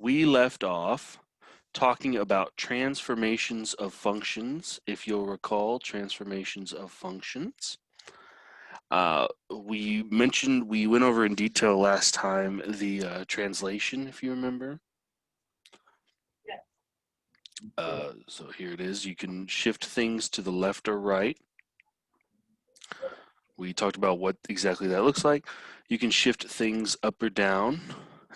we left off talking about transformations of functions. If you'll recall, transformations of functions. We went over in detail last time the translation, if you remember. So here it is. You can shift things to the left or right. We talked about what exactly that looks like. You can shift things up or down,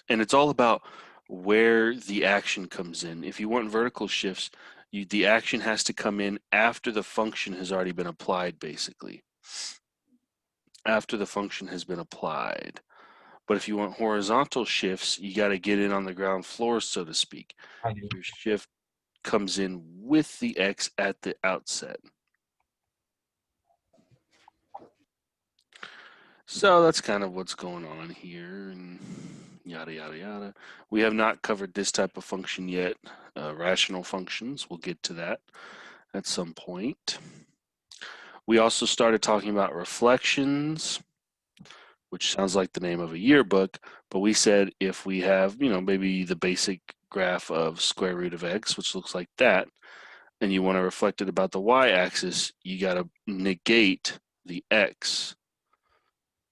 and it's all about where the action comes in. If you want vertical shifts, the action has to come in after the function has already been applied, basically. After the function has been applied. But if you want horizontal shifts, you got to get in on the ground floor, so to speak. Your shift comes in with the X at the outset. So that's kind of what's going on here, and yada, yada, yada. We have not covered this type of function yet, rational functions. We'll get to that at some point. We also started talking about reflections, which sounds like the name of a yearbook, but we said if we have, maybe the basic graph of square root of x, which looks like that, and you want to reflect it about the y-axis, you got to negate the x.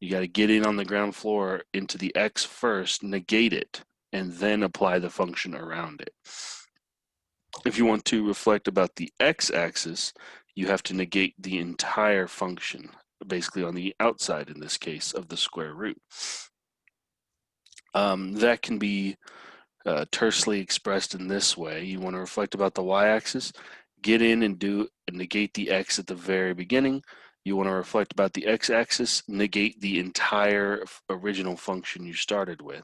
You got to get in on the ground floor into the x first, negate it, and then apply the function around it. If you want to reflect about the x-axis, you have to negate the entire function, basically on the outside, in this case, of the square root. That can be tersely expressed in this way. You want to reflect about the y-axis, get in and negate the x at the very beginning. You want to reflect about the x-axis, negate the entire original function you started with.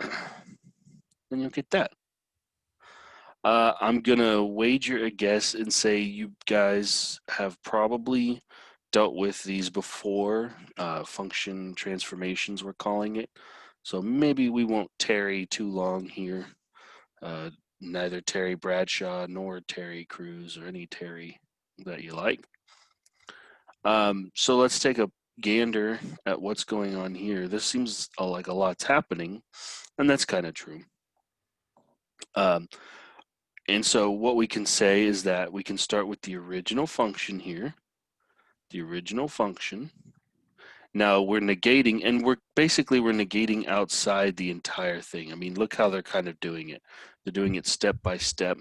And you'll get that. I'm going to wager a guess and say you guys have probably dealt with these before, function transformations we're calling it. So maybe we won't tarry too long here. Neither Terry Bradshaw nor Terry Crews or any Terry that you like. So let's take a gander at what's going on here. This seems like a lot's happening, and that's kind of true. And so what we can say is that we can start with the original function here, the original function. Now we're negating, and we're negating outside the entire thing. I mean, look how they're kind of doing it. They're doing it step by step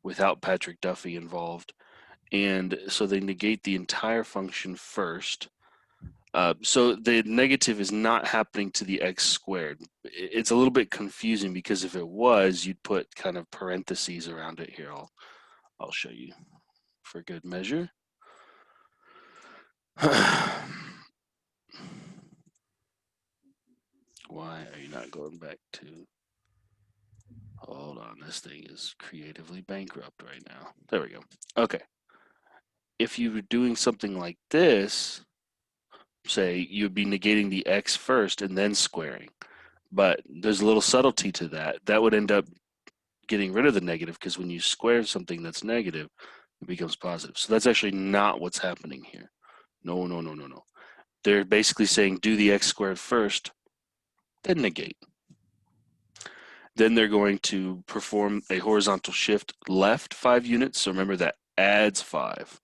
without Patrick Duffy involved. And so they negate the entire function first. So the negative is not happening to the x squared. It's a little bit confusing because if it was, you'd put kind of parentheses around it here. I'll show you for good measure. Why are you not going back to? Hold on, this thing is creatively bankrupt right now. There we go. Okay. If you were doing something like this, say you'd be negating the x first and then squaring. But there's a little subtlety to that. That would end up getting rid of the negative because when you square something that's negative, it becomes positive. So that's actually not what's happening here. No, no, no, no, no. They're basically saying do the x squared first, then negate. Then they're going to perform a horizontal shift left 5 units. So remember that adds 5.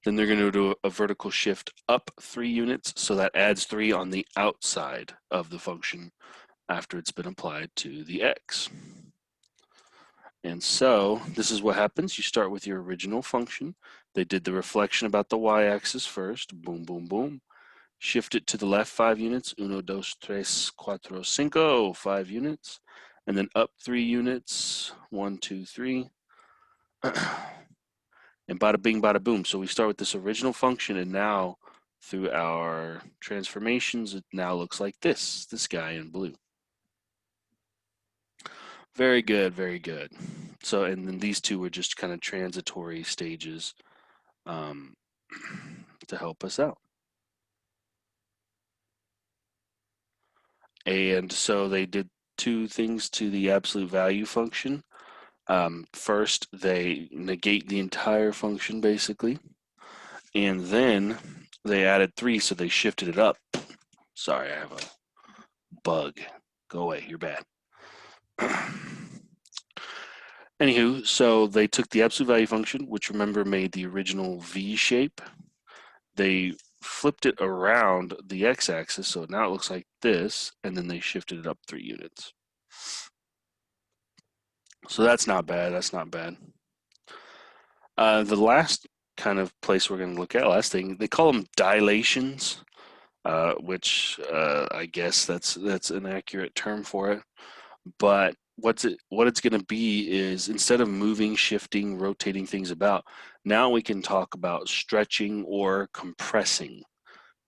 Then they're going to do a vertical shift up 3 units. So that adds 3 on the outside of the function after it's been applied to the x. And so this is what happens. You start with your original function. They did the reflection about the y-axis first. Boom, boom, boom. Shift it to the left 5 units. 1, 2, 3, 4, 5. 5 units. And then up 3 units. 1, 2, 3. And bada bing, bada boom. So we start with this original function, and now through our transformations, it now looks like this guy in blue. Very good, very good. So, and then these two were just kind of transitory stages to help us out. And so they did 2 things to the absolute value function. First, they negate the entire function, basically. And then they added 3, so they shifted it up. Sorry, I have a bug Go away. You're bad. Anywho, so they took the absolute value function, which remember made the original V shape. They flipped it around the x-axis, so now it looks like this, and then they shifted it up 3 units. So that's not bad. That's not bad. The last kind of place we're going to look at, last thing, they call them dilations, which I guess that's an accurate term for it. But what it's going to be is, instead of moving, shifting, rotating things about, now we can talk about stretching or compressing.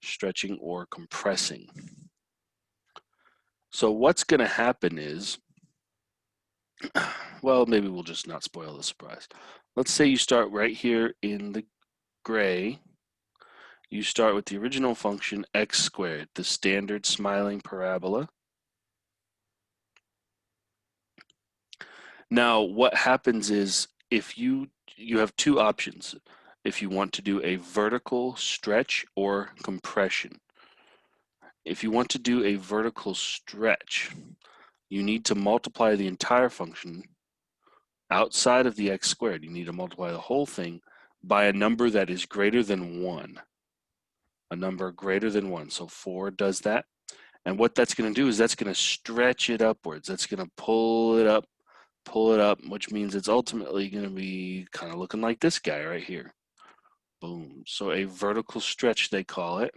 Stretching or compressing. So what's going to happen is, well, maybe we'll just not spoil the surprise. Let's say you start right here in the gray. You start with the original function x squared, the standard smiling parabola. Now, what happens is, if you have 2 options if you want to do a vertical stretch or compression. If you want to do a vertical stretch, you need to multiply the entire function outside of the x squared. You need to multiply the whole thing by a number that is greater than 1. A number greater than 1. So 4 does that. And what that's going to do is that's going to stretch it upwards. That's going to pull it up, which means it's ultimately going to be kind of looking like this guy right here. Boom. So a vertical stretch, they call it.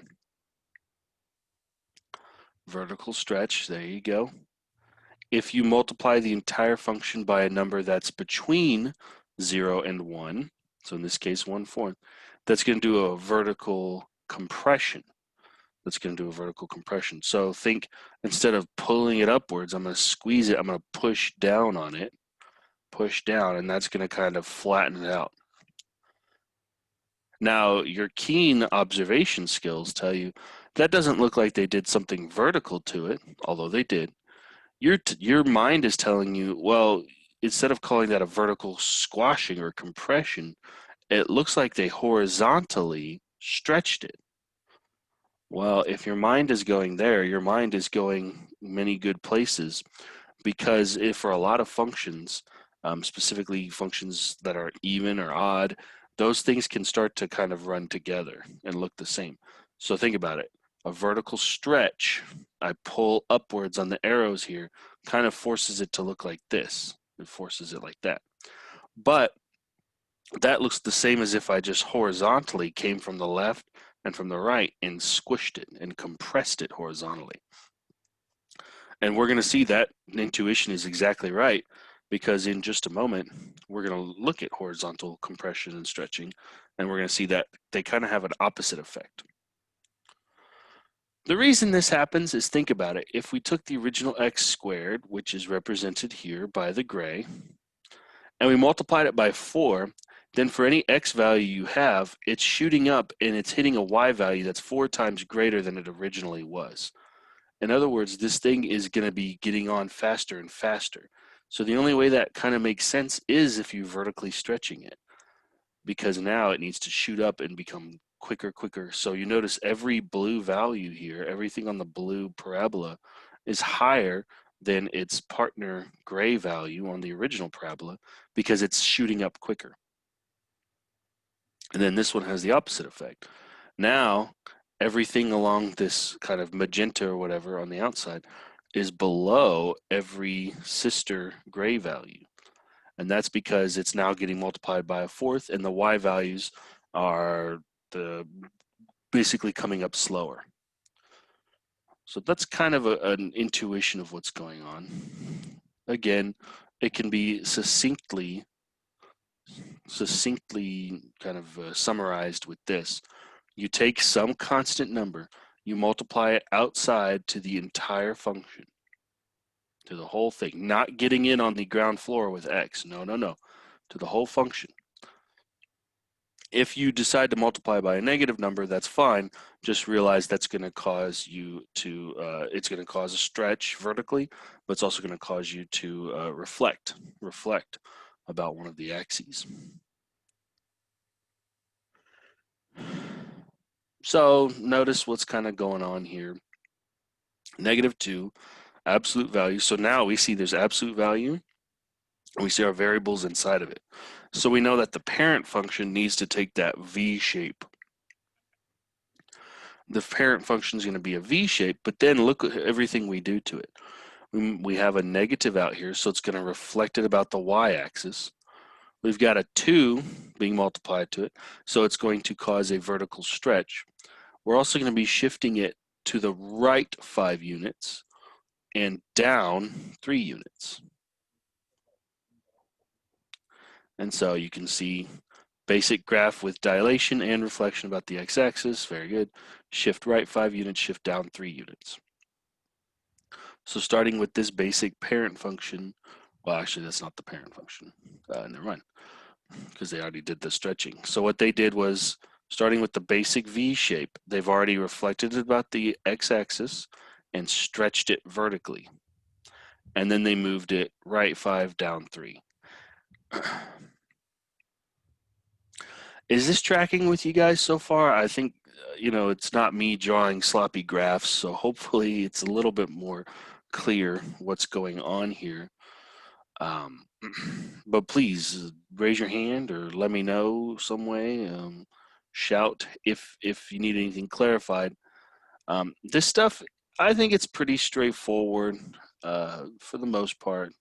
Vertical stretch, there you go. If you multiply the entire function by a number that's between 0 and 1, so in this case 1/4, that's going to do a vertical compression. So think, instead of pulling it upwards, I'm going to squeeze it, I'm going to push down on it, push down, and that's going to kind of flatten it out. Now, your keen observation skills tell you that doesn't look like they did something vertical to it, although they did. Your mind is telling you, well, instead of calling that a vertical squashing or compression, it looks like they horizontally stretched it. Well, if your mind is going there, your mind is going many good places, because if for a lot of functions, specifically functions that are even or odd, those things can start to kind of run together and look the same. So think about it. A vertical stretch, I pull upwards on the arrows here, kind of forces it to look like this. It forces it like that. But that looks the same as if I just horizontally came from the left and from the right and squished it and compressed it horizontally. And we're going to see that intuition is exactly right, because in just a moment, we're going to look at horizontal compression and stretching, and we're going to see that they kind of have an opposite effect. The reason this happens is, think about it. If we took the original x squared, which is represented here by the gray, and we multiplied it by 4, then for any x value you have, it's shooting up and it's hitting a y value that's 4 times greater than it originally was. In other words, this thing is going to be getting on faster and faster. So the only way that kind of makes sense is if you're vertically stretching it, because now it needs to shoot up and become quicker. So you notice every blue value here, everything on the blue parabola is higher than its partner gray value on the original parabola, because it's shooting up quicker. And then this one has the opposite effect. Now, everything along this kind of magenta or whatever on the outside is below every sister gray value. And that's because it's now getting multiplied by a 4th, and the y values are basically coming up slower. So that's kind of an intuition of what's going on. Again, it can be succinctly kind of summarized with this. You take some constant number, you multiply it outside to the entire function, to the whole thing, not getting in on the ground floor with x. No, to the whole function. If you decide to multiply by a negative number, that's fine. Just realize that's going to cause you to, it's going to cause a stretch vertically, but it's also going to cause you to reflect about one of the axes. So notice what's kind of going on here. -2, absolute value. So now we see there's absolute value, and we see our variables inside of it. So we know that the parent function needs to take that V shape. The parent function is going to be a V shape, but then look at everything we do to it. We have a negative out here, so it's going to reflect it about the y-axis. We've got a 2 being multiplied to it, so it's going to cause a vertical stretch. We're also going to be shifting it to the right 5 units and down 3 units. And so you can see basic graph with dilation and reflection about the x-axis. Very good. Shift right 5 units, shift down 3 units. So starting with this basic parent function, well, actually, that's not the parent function. Never mind, because they already did the stretching. So what they did was, starting with the basic V shape, they've already reflected it about the x-axis and stretched it vertically. And then they moved it right 5, down 3. Is this tracking with you guys so far? I think, it's not me drawing sloppy graphs, so hopefully it's a little bit more clear what's going on here. But please raise your hand or let me know some way. Shout if you need anything clarified. This stuff, I think it's pretty straightforward for the most part.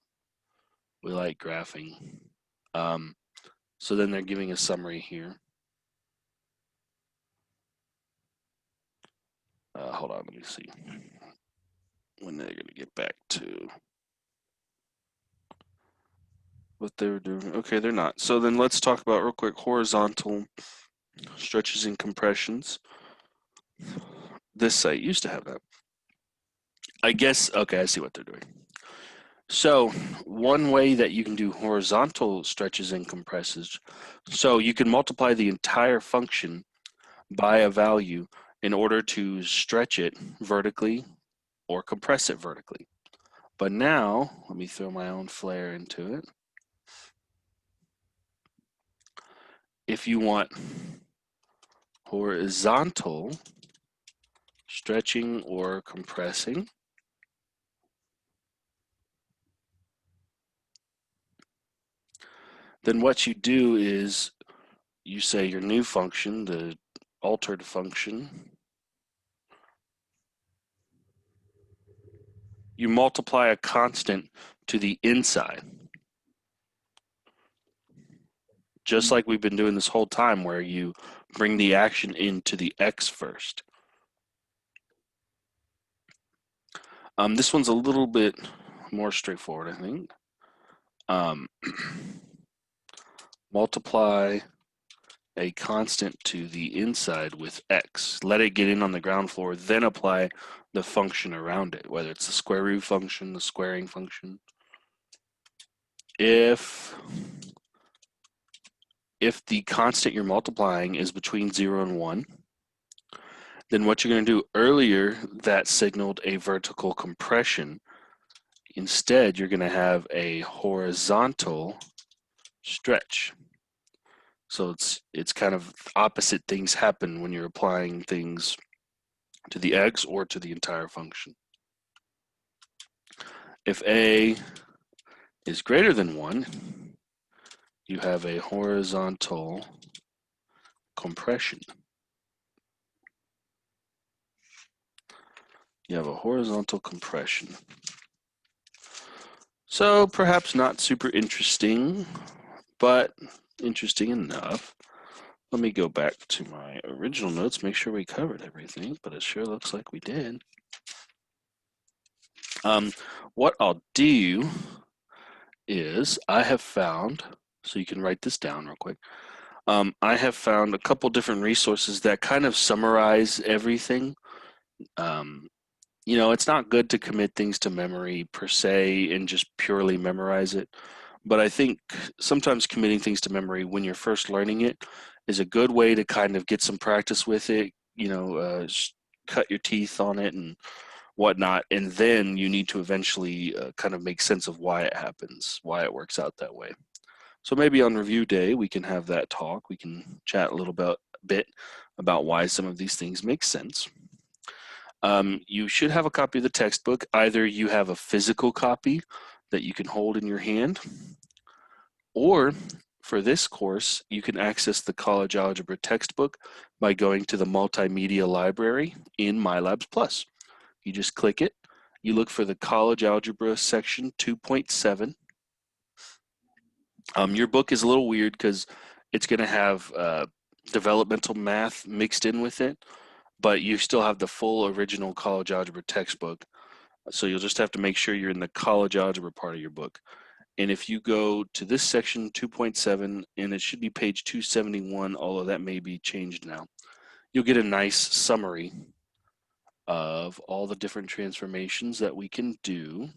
We like graphing. So then they're giving a summary here. Hold on, let me see when they're going to get back to what they were doing. Okay, they're not. So then let's talk about real quick horizontal stretches and compressions. This site used to have that. I guess, okay, I see what they're doing. So one way that you can do horizontal stretches and compresses, so you can multiply the entire function by a value in order to stretch it vertically or compress it vertically. But now, let me throw my own flair into it. If you want horizontal stretching or compressing, then what you do is you say your new function, the altered function, you multiply a constant to the inside. Just like we've been doing this whole time, where you bring the action into the x first. This one's a little bit more straightforward, I think. Multiply a constant to the inside with x. Let it get in on the ground floor, then apply the function around it, whether it's the square root function, the squaring function. If the constant you're multiplying is between 0 and 1, then what you're going to do, earlier that signaled a vertical compression. Instead, you're going to have a horizontal stretch. So it's kind of opposite things happen when you're applying things to the x or to the entire function. If a is greater than 1, you have a horizontal compression. You have a horizontal compression. So perhaps not super interesting, but interesting enough. Let me go back to my original notes, make sure we covered everything, but it sure looks like we did. What I'll do is I have found, so you can write this down real quick, I have found a couple different resources that kind of summarize everything. It's not good to commit things to memory per se and just purely memorize it. But I think sometimes committing things to memory when you're first learning it is a good way to kind of get some practice with it, cut your teeth on it and whatnot. And then you need to eventually kind of make sense of why it happens, why it works out that way. So maybe on review day, we can have that talk. We can chat a little bit about why some of these things make sense. You should have a copy of the textbook. Either you have a physical copy that you can hold in your hand, or for this course, you can access the College Algebra textbook by going to the Multimedia Library in MyLabs Plus. You just click it. You look for the College Algebra section 2.7. Your book is a little weird because it's going to have developmental math mixed in with it, but you still have the full original College Algebra textbook. So you'll just have to make sure you're in the College Algebra part of your book. And if you go to this section 2.7, and it should be page 271, although that may be changed now, you'll get a nice summary of all the different transformations that we can do.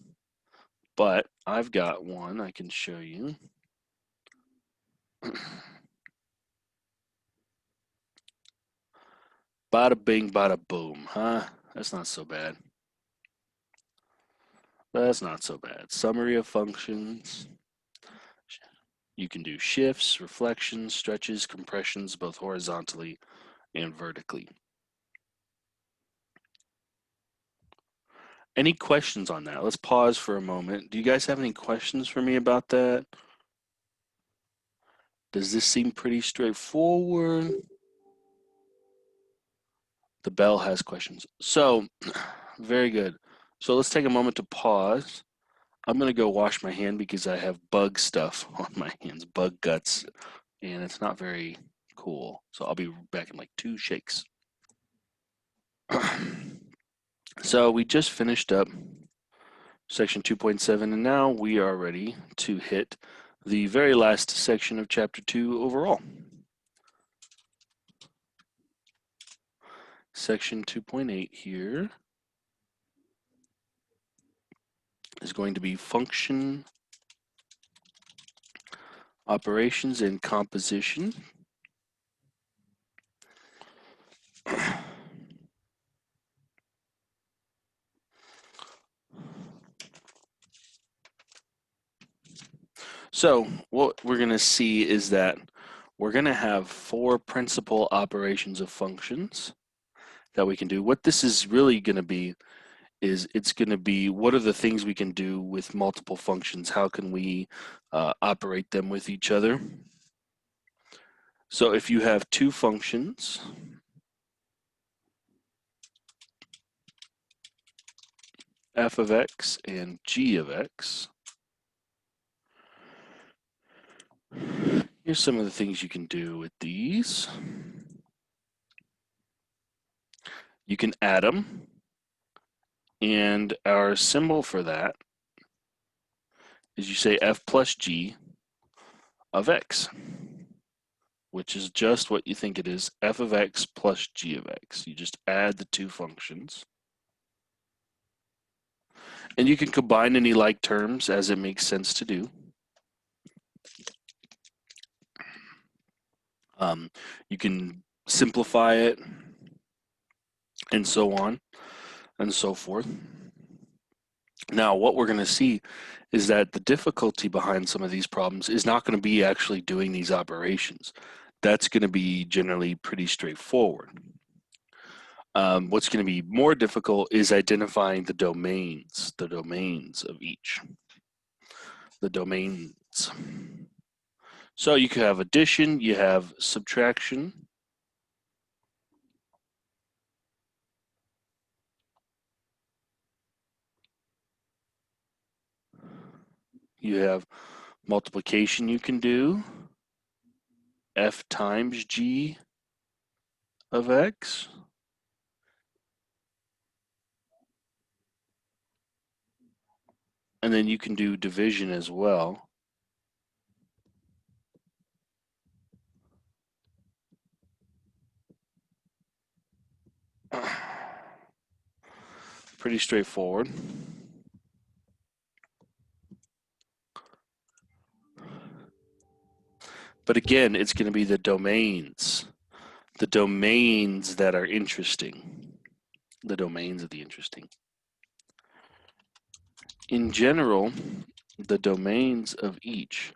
But I've got one I can show you. Bada bing, bada boom, huh? That's not so bad. That's not so bad. Summary of functions. You can do shifts, reflections, stretches, compressions, both horizontally and vertically. Any questions on that? Let's pause for a moment. Do you guys have any questions for me about that? Does this seem pretty straightforward? The bell has questions. So, very good. So let's take a moment to pause. I'm going to go wash my hand because I have bug stuff on my hands, bug guts, and it's not very cool. So I'll be back in like 2 shakes. So we just finished up section 2.7, and now we are ready to hit the very last section of chapter 2 overall. Section 2.8 here is going to be function operations and composition. So what we're going to see is that we're going to have 4 principal operations of functions that we can do. What this is really going to be is it's going to be what are the things we can do with multiple functions? How can we operate them with each other? So if you have 2 functions, f of x and g of x, here's some of the things you can do with these. You can add them, and our symbol for that is you say f plus g of x, which is just what you think it is, f of x plus g of x. You just add the 2 functions. And you can combine any like terms as it makes sense to do. You can simplify it, and so on and so forth. Now, what we're going to see is that the difficulty behind some of these problems is not going to be actually doing these operations. That's going to be generally pretty straightforward. What's going to be more difficult is identifying the domains of each. The domains. So you could have addition, you have subtraction. You have multiplication you can do, f times g of x. And then you can do division as well. Pretty straightforward. But again, it's going to be the domains that are interesting, the domains of the interesting. In general, the domains of each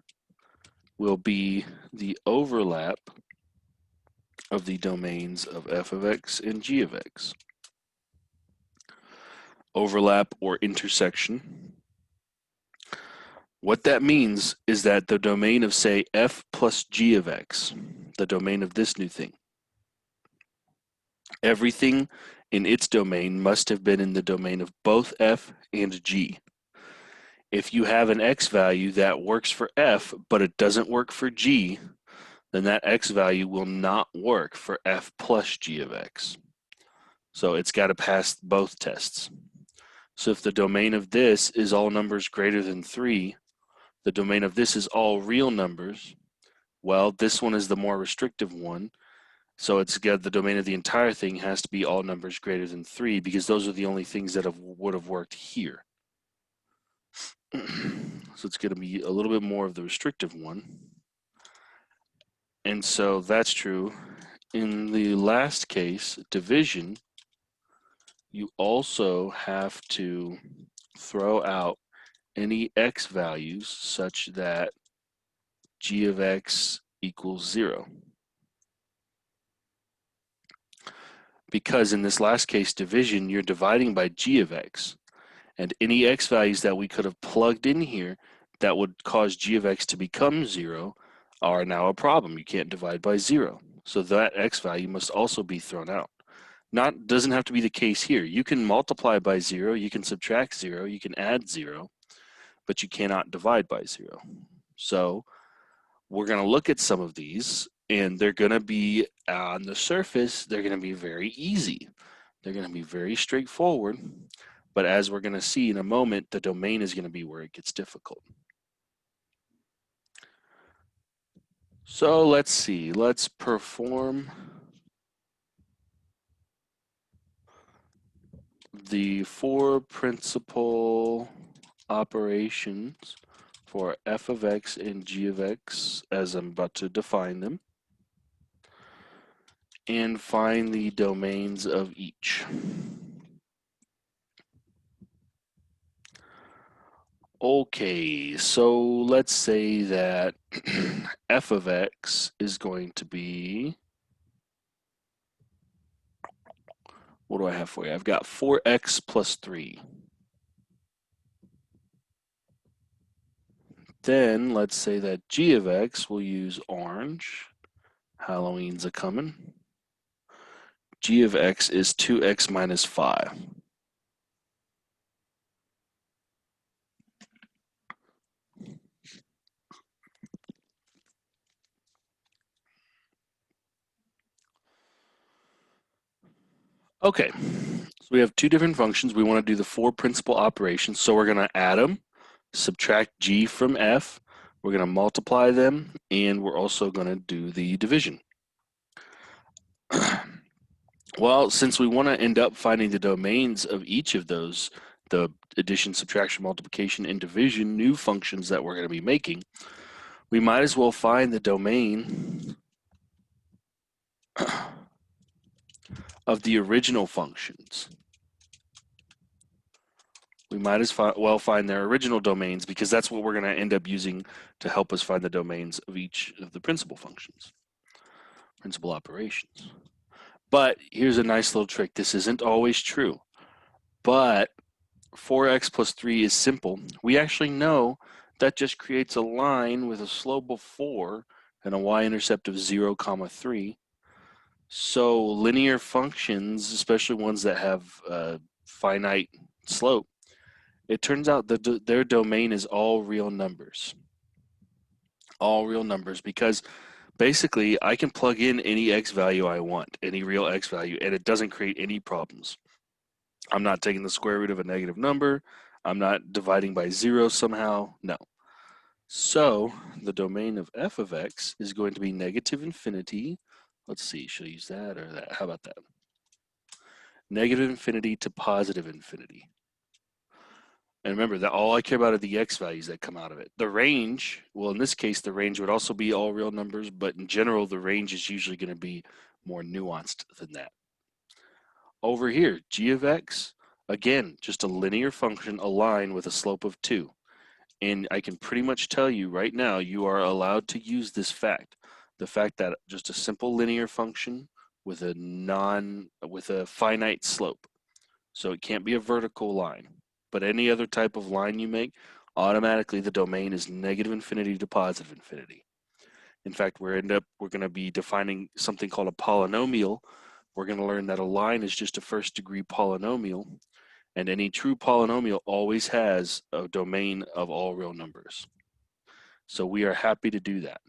will be the overlap of the domains of f of x and g of x. overlap, or intersection. What that means is that the domain of, say, f plus g of x, the domain of this new thing, everything in its domain must have been in the domain of both f and g. If you have an x value that works for f, but it doesn't work for g, then that x value will not work for f plus g of x. So it's got to pass both tests. So if the domain of this is all numbers greater than 3, the domain of this is all real numbers, well, this one is the more restrictive one. So it's got the domain of the entire thing has to be all numbers greater than 3 because those are the only things that would have worked here. So it's going to be a little bit more of the restrictive one. And so that's true. In the last case, division, you also have to throw out any x values such that g of x equals 0. Because in this last case, division, you're dividing by g of x. And any x values that we could have plugged in here that would cause g of x to become 0 are now a problem. You can't divide by 0. So that x value must also be thrown out. Doesn't have to be the case here. You can multiply by 0, you can subtract 0, you can add 0, but you cannot divide by 0. So we're going to look at some of these, and they're going to be on the surface, they're going to be very easy. They're going to be very straightforward, but as we're going to see in a moment, the domain is going to be where it gets difficult. So let's see, let's perform the 4 principal operations for f of x and g of x as I'm about to define them, and find the domains of each. Okay, so let's say that f of x is going to be, what do I have for you? I've got 4x plus 3. Then let's say that g of x, we'll use orange. Halloween's a-coming. G of x is 2x minus 5. Okay, so we have two different functions. We want to do the 4 principal operations, so we're going to add them, subtract g from f, we're going to multiply them, and we're also going to do the division. Well, since we want to end up finding the domains of each of those, the addition, subtraction, multiplication, and division, new functions that we're going to be making, we might as well find the domain of the original functions. We might as well find their original domains because that's what we're going to end up using to help us find the domains of each of the principal functions, principal operations. But here's a nice little trick. This isn't always true, but 4x plus 3 is simple. We actually know that just creates a line with a slope of 4 and a y-intercept of 0, 3. So linear functions, especially ones that have a finite slope, it turns out that their domain is all real numbers. All real numbers, because basically I can plug in any x value I want, any real x value, and it doesn't create any problems. I'm not taking the square root of a negative number. I'm not dividing by 0 somehow. No. So the domain of f of x is going to be negative infinity. Let's see, should I use that or that? How about that? Negative infinity to positive infinity. And remember that all I care about are the x values that come out of it. The range, well, in this case, the range would also be all real numbers, but in general, the range is usually going to be more nuanced than that. Over here, g of x, again, just a linear function, a line with a slope of 2. And I can pretty much tell you right now, you are allowed to use this fact. The fact that just a simple linear function with a finite slope. So it can't be a vertical line. But any other type of line you make, automatically the domain is negative infinity to positive infinity. In fact, we're going to be defining something called a polynomial. We're going to learn that a line is just a first degree polynomial, and any true polynomial always has a domain of all real numbers. So we are happy to do that.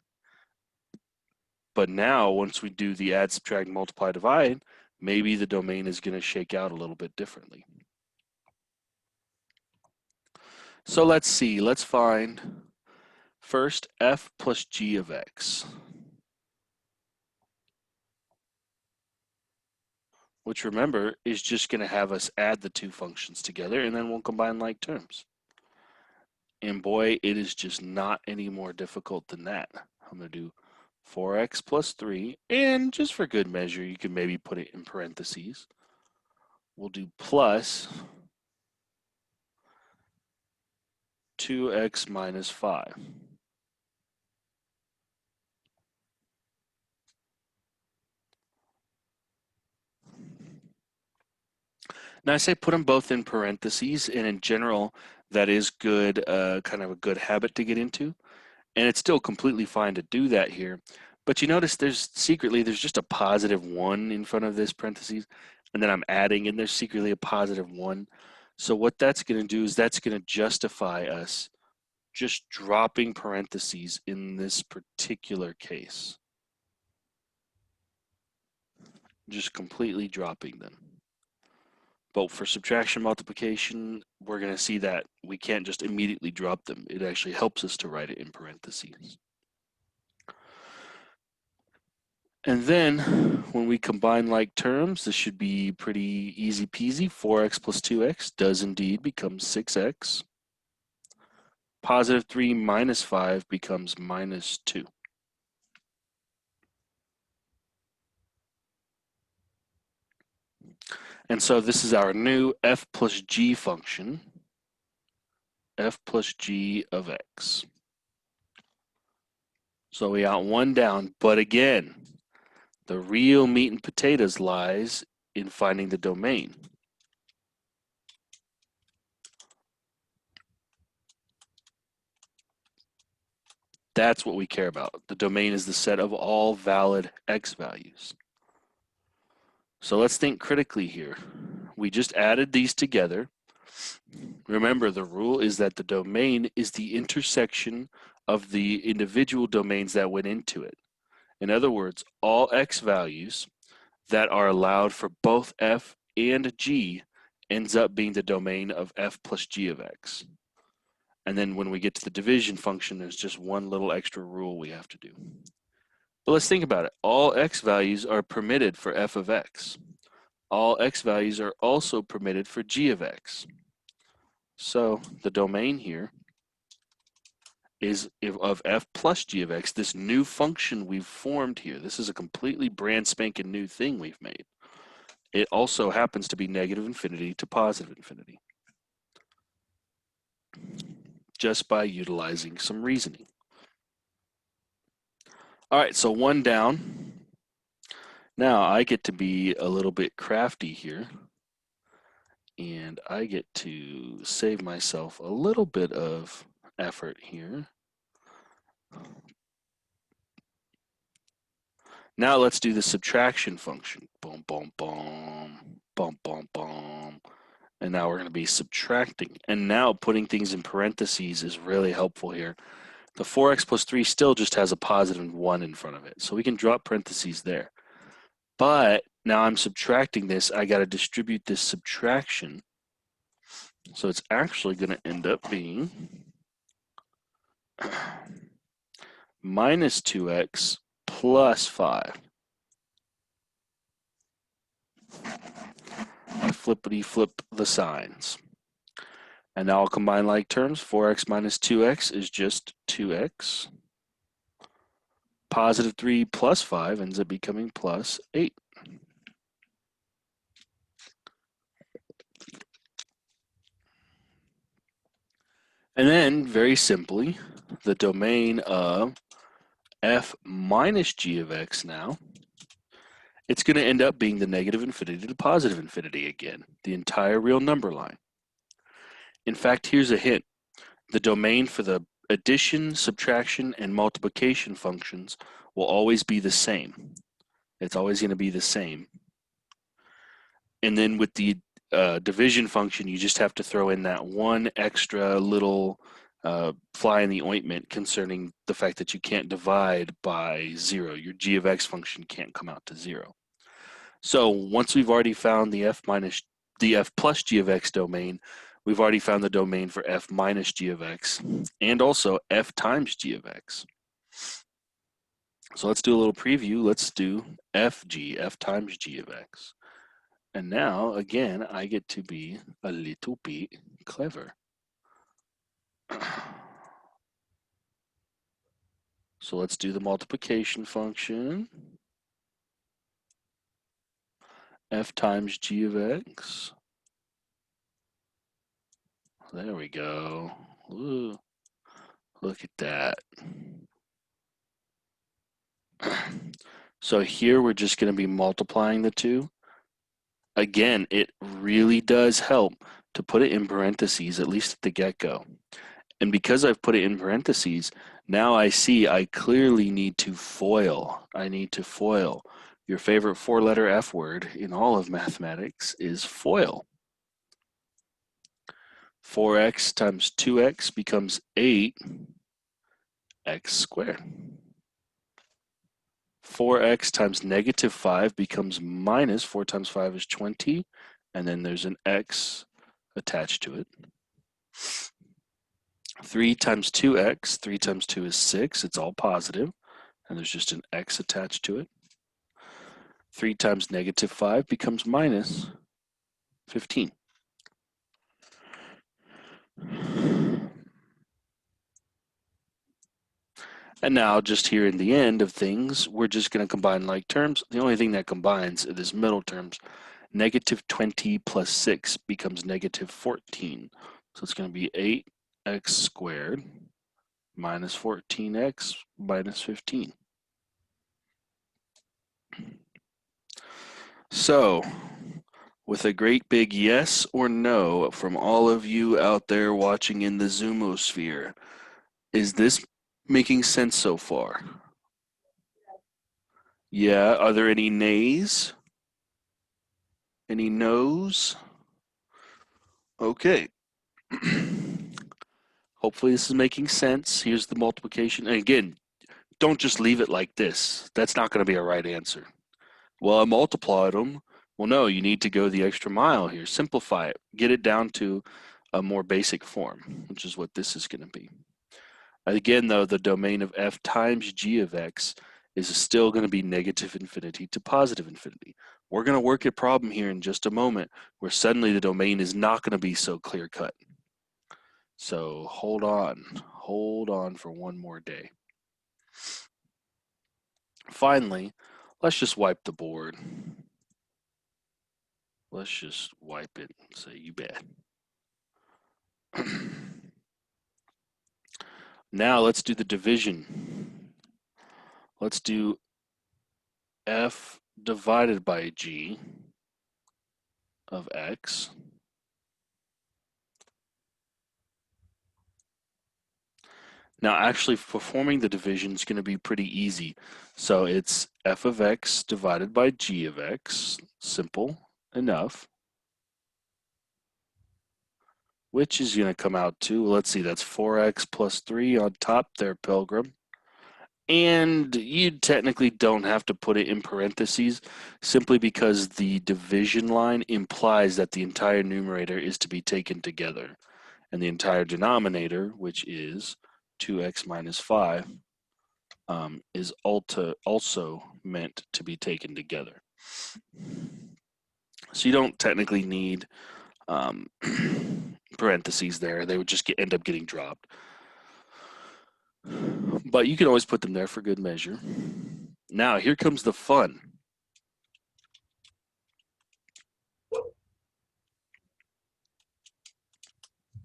But now, once we do the add, subtract, multiply, divide, maybe the domain is going to shake out a little bit differently. So let's see, let's find first f plus g of x, which remember is just going to have us add the two functions together and then we'll combine like terms. And boy, it is just not any more difficult than that. I'm going to do 4x plus 3, and just for good measure, you can maybe put it in parentheses. We'll do plus 2x minus 5. Now I say put them both in parentheses, and in general, that is good, kind of a good habit to get into. And it's still completely fine to do that here. But you notice there's just a positive 1 in front of this parentheses, and then I'm adding, and there's secretly a positive 1. So what that's going to do is that's going to justify us just dropping parentheses in this particular case. Just completely dropping them. But for subtraction multiplication, we're going to see that we can't just immediately drop them. It actually helps us to write it in parentheses. And then when we combine like terms, this should be pretty easy peasy. 4x plus 2x does indeed become 6x. Positive 3 minus 5 becomes minus 2. And so this is our new f plus g function, f plus g of x. So we got one down, but again, the real meat and potatoes lies in finding the domain. That's what we care about. The domain is the set of all valid x values. So let's think critically here. We just added these together. Remember, the rule is that the domain is the intersection of the individual domains that went into it. In other words, all x values that are allowed for both f and g ends up being the domain of f plus g of x. And then when we get to the division function, there's just one little extra rule we have to do. But let's think about it. All x values are permitted for f of x. All x values are also permitted for g of x. So the domain here is of f plus g of x, this new function we've formed here. This is a completely brand spanking new thing we've made. It also happens to be negative infinity to positive infinity, just by utilizing some reasoning. All right, so one down. Now I get to be a little bit crafty here, and I get to save myself a little bit of effort here. Now let's do the subtraction function. Boom, boom, boom, boom, boom, boom. And now we're going to be subtracting. And now putting things in parentheses is really helpful here. The 4x plus 3 still just has a positive 1 in front of it. So we can drop parentheses there. But now I'm subtracting this. I got to distribute this subtraction. So it's actually going to end up being minus 2x plus 5. I flippity flip the signs. And now I'll combine like terms. 4x minus 2x is just 2x. Positive 3 plus 5 ends up becoming plus 8. And then, very simply, the domain of f minus g of x now it's going to end up being the negative infinity to positive infinity again, the entire real number line. In fact, here's a hint. The domain for the addition, subtraction, and multiplication functions will always be the same. It's always going to be the same. And then with the division function, you just have to throw in that one extra little fly in the ointment concerning the fact that you can't divide by 0. Your g of x function can't come out to 0. So once we've already found the f plus g of x domain, we've already found the domain for f minus g of x and also f times g of x. So let's do a little preview. Let's do f times g of x. And now, again, I get to be a little bit clever. So let's do the multiplication function. F times g of x. There we go. Ooh, look at that. So here we're just going to be multiplying the two. Again, it really does help to put it in parentheses, at least at the get-go. And because I've put it in parentheses, now I see I clearly need to FOIL. I need to FOIL. Your favorite four-letter F word in all of mathematics is FOIL. 4x times 2x becomes 8x squared. 4x times negative 5 becomes minus 4 times 5 is 20, and then there's an x attached to it. 3 times 2x, 3 times 2 is 6, it's all positive, and there's just an x attached to it. 3 times negative 5 becomes minus 15. And now, just here in the end of things, we're just going to combine like terms. The only thing that combines are this middle terms. Negative 20 plus 6 becomes negative 14. So it's going to be 8x squared minus 14x minus 15. So, with a great big yes or no from all of you out there watching in the Zoomosphere, is this making sense so far? Yeah, are there any nays? Any no's? Okay. Hopefully this is making sense. Here's the multiplication. And again, don't just leave it like this. That's not going to be a right answer. Well, I multiplied them. Well, no, you need to go the extra mile here. Simplify it. Get it down to a more basic form, which is what this is going to be. Again, though, the domain of f times g of x is still going to be negative infinity to positive infinity. We're going to work a problem here in just a moment where suddenly the domain is not going to be so clear-cut. So hold on for one more day. Finally, let's just wipe the board. Let's just wipe it and say, you bet. Now let's do the division. Let's do f divided by g of x. Now actually performing the division is going to be pretty easy. So it's f of x divided by g of x, simple enough. Which is going to come out to, let's see, that's 4x plus 3 on top there, Pilgrim. And you technically don't have to put it in parentheses simply because the division line implies that the entire numerator is to be taken together. And the entire denominator, which is 2x minus 5, is also meant to be taken together. So you don't technically need parentheses there. They would just end up getting dropped. But you can always put them there for good measure. Now, here comes the fun.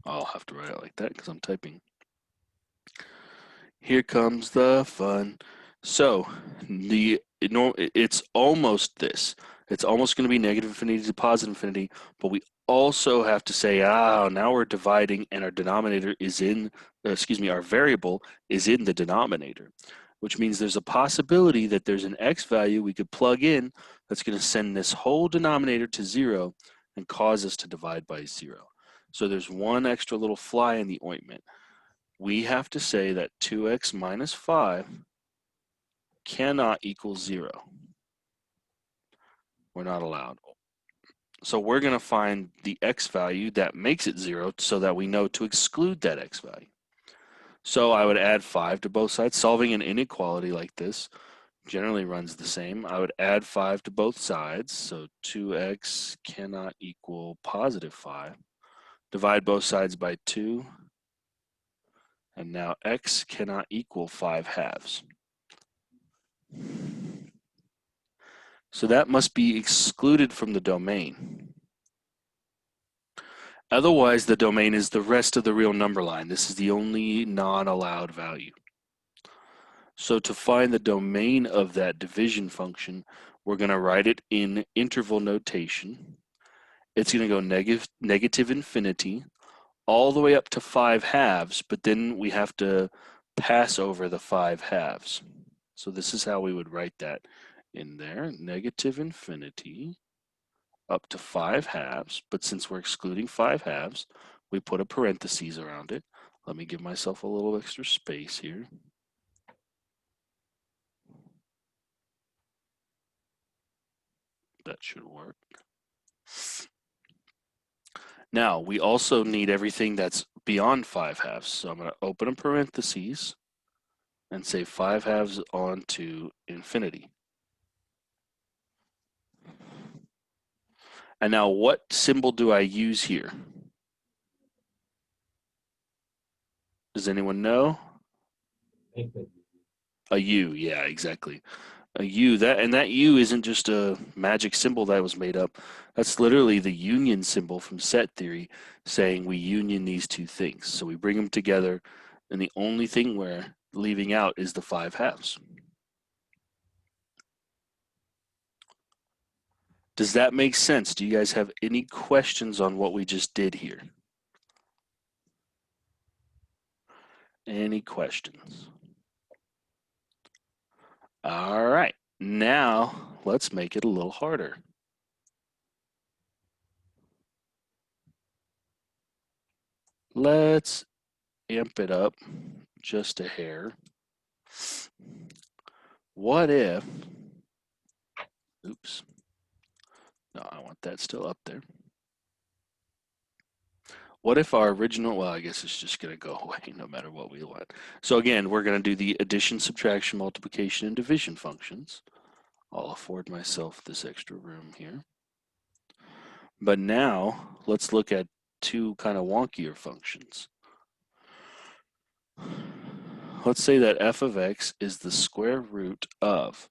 I'll have to write it like that because I'm typing. Here comes the fun. So, the it's almost this. It's almost going to be negative infinity to positive infinity, but we also have to say, now we're dividing and our denominator is in, our variable is in the denominator, which means there's a possibility that there's an x value we could plug in that's going to send this whole denominator to 0 and cause us to divide by 0. So there's one extra little fly in the ointment. We have to say that 2x minus 5 cannot equal 0. We're not allowed. So we're going to find the x value that makes it 0 so that we know to exclude that x value. So I would add 5 to both sides. Solving an inequality like this generally runs the same. I would add 5 to both sides. So 2x cannot equal positive 5. Divide both sides by 2. And now x cannot equal 5 halves. So that must be excluded from the domain. Otherwise, the domain is the rest of the real number line. This is the only non-allowed value. So to find the domain of that division function, we're going to write it in interval notation. It's going to go negative infinity all the way up to 5 halves, but then we have to pass over the 5 halves. So this is how we would write that in there, negative infinity up to 5 halves, but since we're excluding 5 halves, we put a parentheses around it. Let me give myself a little extra space here. That should work. Now, we also need everything that's beyond 5 halves. So I'm going to open a parentheses and say 5 halves on to infinity. And now what symbol do I use here? Does anyone know? A U, yeah, exactly. A U, that U isn't just a magic symbol that was made up. That's literally the union symbol from set theory saying we union these two things. So we bring them together, and the only thing we're leaving out is the 5 halves. Does that make sense? Do you guys have any questions on what we just did here? Any questions? All right, now let's make it a little harder. Let's amp it up just a hair. What if, oops, no, I want that still up there. What if our original, well, I guess it's just going to go away no matter what we want. So again, we're going to do the addition, subtraction, multiplication, and division functions. I'll afford myself this extra room here. But now, let's look at two kind of wonkier functions. Let's say that f of x is the square root of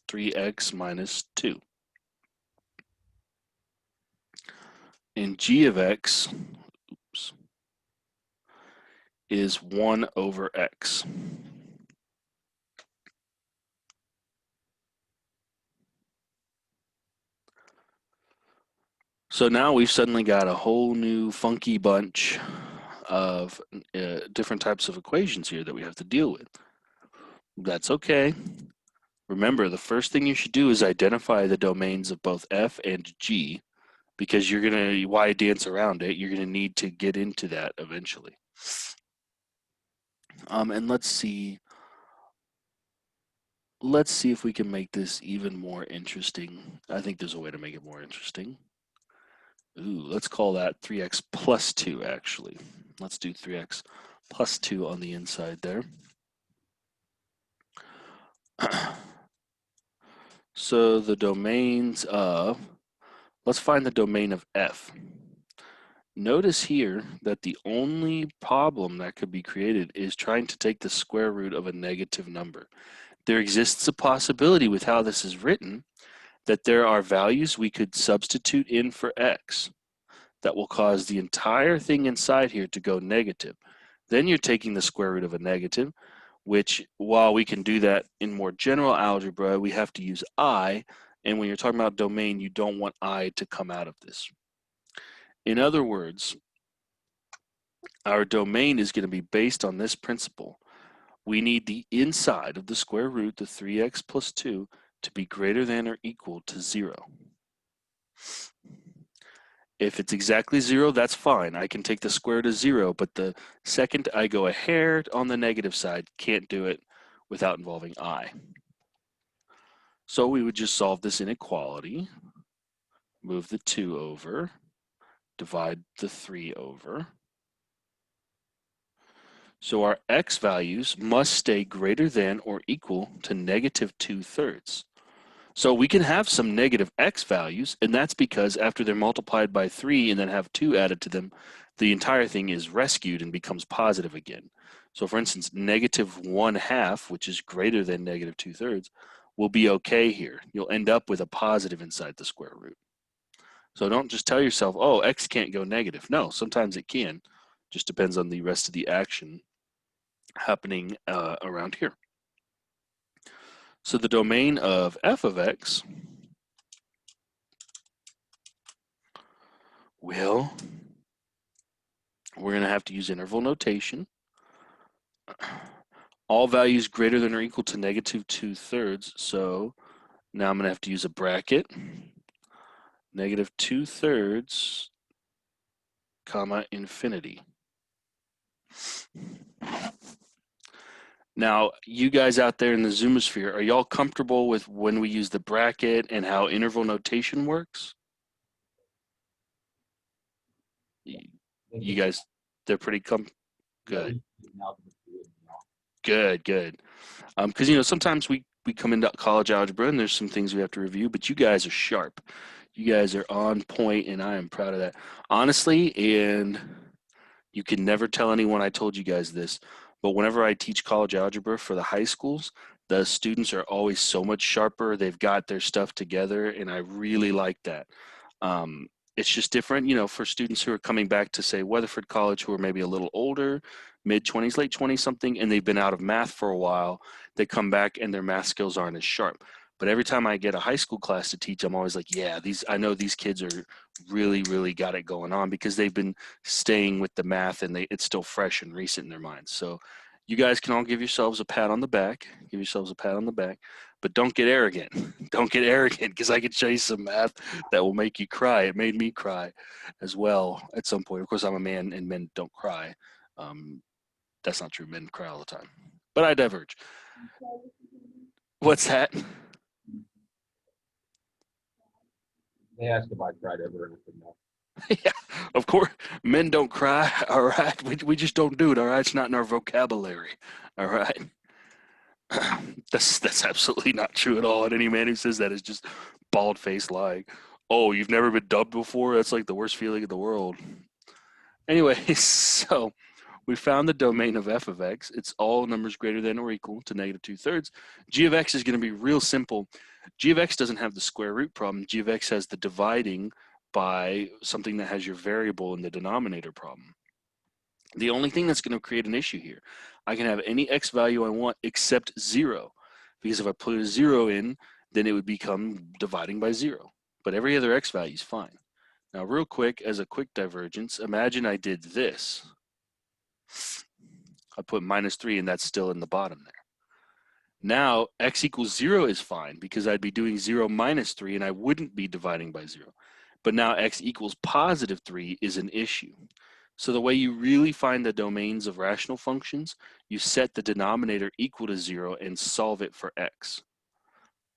3x minus 2. And g of x is 1 over x. So now we've suddenly got a whole new funky bunch of different types of equations here that we have to deal with. That's okay. Remember, the first thing you should do is identify the domains of both f and g, because you're going to, why dance around it? You're going to need to get into that eventually. And let's see if we can make this even more interesting. I think there's a way to make it more interesting. Ooh, let's call that 3x plus 2, actually. Let's do 3x plus 2 on the inside there. So the domains of, let's find the domain of f. Notice here that the only problem that could be created is trying to take the square root of a negative number. There exists a possibility with how this is written that there are values we could substitute in for x that will cause the entire thing inside here to go negative. Then you're taking the square root of a negative, which while we can do that in more general algebra, we have to use I. And when you're talking about domain, you don't want I to come out of this. In other words, our domain is going to be based on this principle. We need the inside of the square root, the 3x plus 2, to be greater than or equal to 0. If it's exactly 0, that's fine. I can take the square root of 0, but the second I go a hair on the negative side, can't do it without involving I. So we would just solve this inequality, move the 2 over, divide the 3 over. So our x values must stay greater than or equal to negative 2/3. So we can have some negative x values, and that's because after they're multiplied by 3 and then have 2 added to them, the entire thing is rescued and becomes positive again. So for instance, negative 1/2, which is greater than negative 2/3, will be okay here. You'll end up with a positive inside the square root. So don't just tell yourself, oh, x can't go negative. No, sometimes it can. Just depends on the rest of the action happening around here. So the domain of f of x we're going to have to use interval notation. All values greater than or equal to negative 2/3. So now I'm going to have to use a bracket. Negative 2/3, comma, infinity. Now, you guys out there in the Zoomosphere, are y'all comfortable with when we use the bracket and how interval notation works? You guys, they're pretty good. Good. Because sometimes we come into college algebra and there's some things we have to review, but you guys are sharp. You guys are on point, and I am proud of that. Honestly, and you can never tell anyone I told you guys this, but whenever I teach college algebra for the high schools, the students are always so much sharper. They've got their stuff together, and I really like that. It's just different, for students who are coming back to, say, Weatherford College, who are maybe a little older, mid-20s, late 20s something, and they've been out of math for a while. They come back and their math skills aren't as sharp. But every time I get a high school class to teach, I'm always like, yeah, I know these kids are really, really got it going on because they've been staying with the math and it's still fresh and recent in their minds. So you guys can all give yourselves a pat on the back. Give yourselves a pat on the back. But don't get arrogant. Don't get arrogant because I can show you some math that will make you cry. It made me cry as well at some point. Of course, I'm a man and men don't cry. That's not true. Men cry all the time. But I diverge. What's that? They asked if I cried ever, and I said no. Yeah, of course. Men don't cry, all right? We just don't do it, all right? It's not in our vocabulary, all right? That's absolutely not true at all. And any man who says that is just bald-faced lying. Oh, you've never been dubbed before? That's like the worst feeling in the world. Anyway, so we found the domain of f of x. It's all numbers greater than or equal to negative 2/3. G of x is going to be real simple. G of x doesn't have the square root problem. G of x has the dividing by something that has your variable in the denominator problem. The only thing that's going to create an issue here, I can have any x value I want except 0. Because if I put a 0 in, then it would become dividing by 0. But every other x value is fine. Now, real quick, as a quick divergence, imagine I did this. I put -3, and that's still in the bottom there. Now, x equals 0 is fine because I'd be doing 0 minus 3, and I wouldn't be dividing by 0. But now x equals +3 is an issue. So the way you really find the domains of rational functions, you set the denominator equal to 0 and solve it for x.